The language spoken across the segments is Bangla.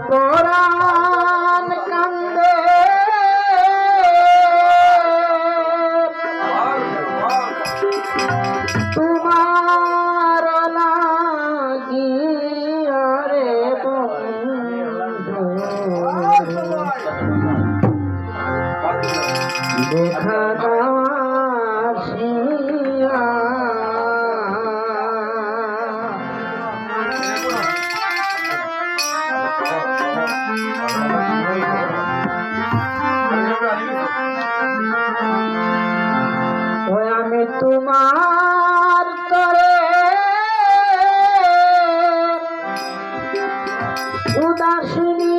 পরাণ কান্দে তোমার লাগিয়া রে বন্ধু দেখা দাও আসিয়া ওই আমি তোমার তরে উদাসিনী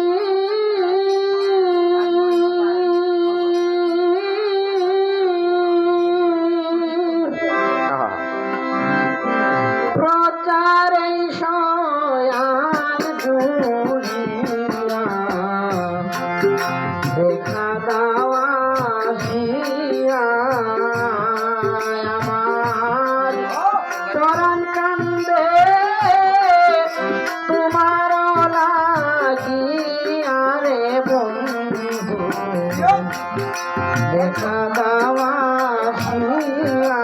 প্রচারে সয়াল জুড়িয়া দেখা দাওয়া আসিয়া আমার চরণ কান্দে তোমার লাগিয়া রে বন্ধু দেখা দাওয়া আসিয়া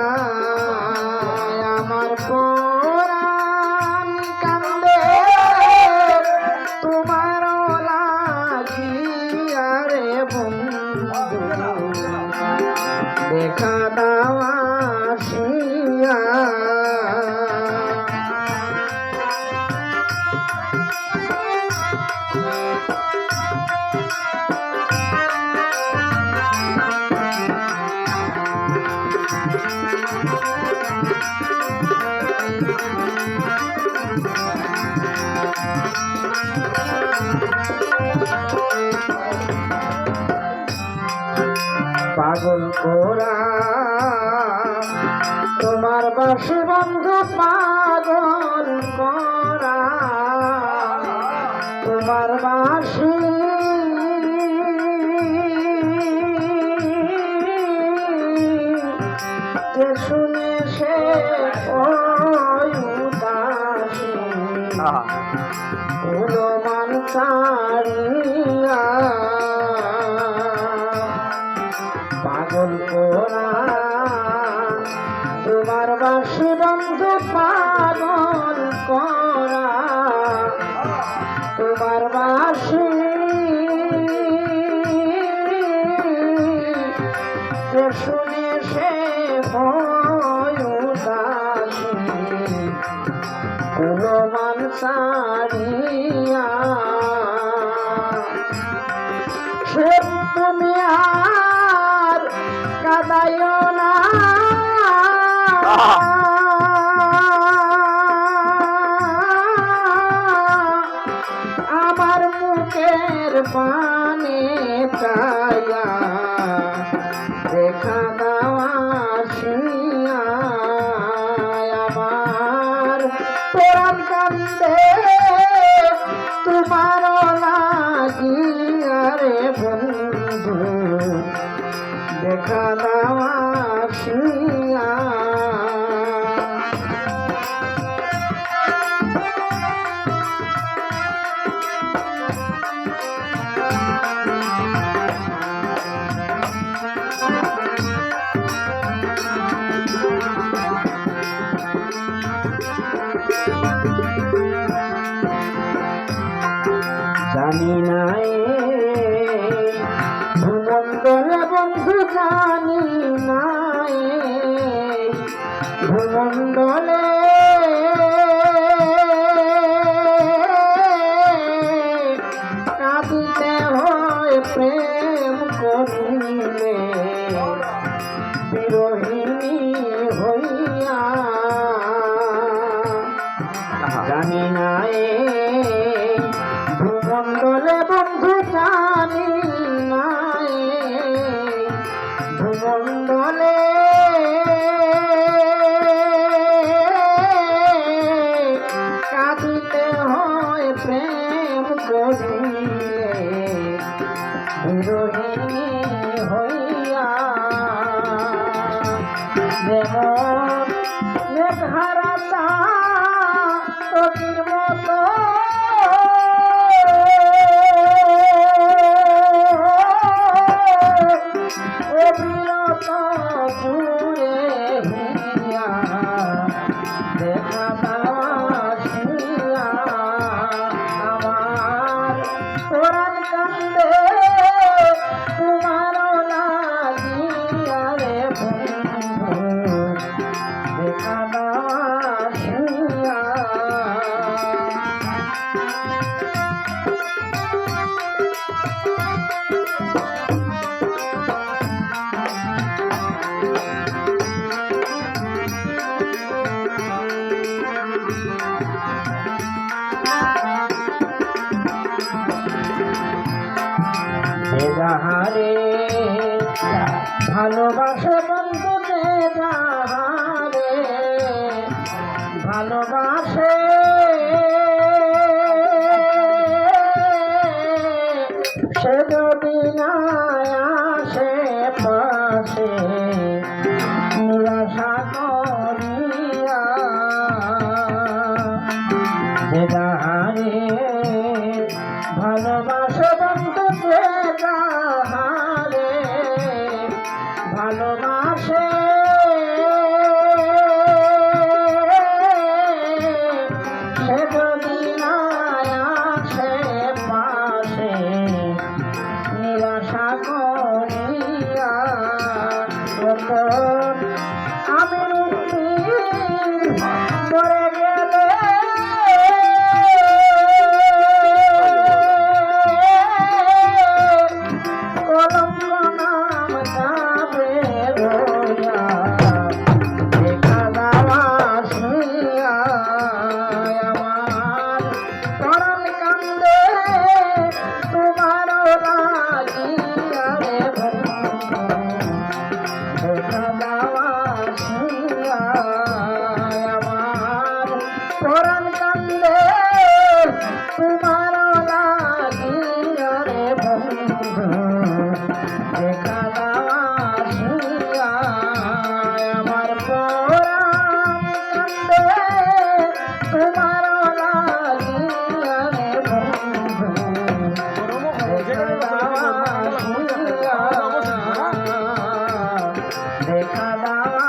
আমার পরাণ কান্দে তোমার লাগিয়া রে বন্ধু দেখা দাওয়া আসিয়া পাগল কোরা তোমার বাসি বন্ধু পাগল কোরা তোমার বাসি যে শুনে সে উদাসী উলো মান ছাড়িয়া পাগল কোরা তোমার বাসি বন্ধু পাগল কোরা তোমার বাসি যে শুনে সে উদাসী কুলো মান ছাড়িয়া সে তুমি আর কাদাইও না আমার মুখের পানে চাইয়া দেখা দাওয়া আসিয়া আমার পরাণ কান্দে তোমার লাগিয়া রে বন্ধু দেখা দাওয়া আসিয়া জানি না ভূমণ্ডলে বন্ধু জানি না ভূমণ্ডলে কাঁদিতে হয় প্রেম করিলে বিরোহিণী হইয়া জানি না ভূমণ্ডলে বন্ধু জানি না ভূমণ্ডলে কাঁদিতে হয় প্রেম করিলে বিরোহিণী হইয়া যেমন মেঘারাতা তোর মতো যে যাহারে ভালোবাসে বন্ধু, যে যাহারে ভালোবাসে সে যদি না আসে পাশে নিরাশা করিয়া, যে যাহারে ভালোবাসে বন্ধু, যে যাহারে ভালোবাসে সে যদি না আসে পাশে নিরাশা করিয়া, তখন আমি মরে গেলে কলঙ্ক নাম যাবে রোয়া, দেখা যাওয়া শুনিয়া আমার পরাণ কান্দে তোমার লাগিয়া রে বন্ধু, দেখা যাওয়া শুনিয়া আমার পরাণ কান্দে তোমার লাগিয়া রে বন্ধু, দেখা যাওয়া শুনিয়া আমার পরাণ কান্দে তোমার লাগিয়া রে বন্ধু, দেখা যাওয়া শুনিয়া দেখা যাওয়া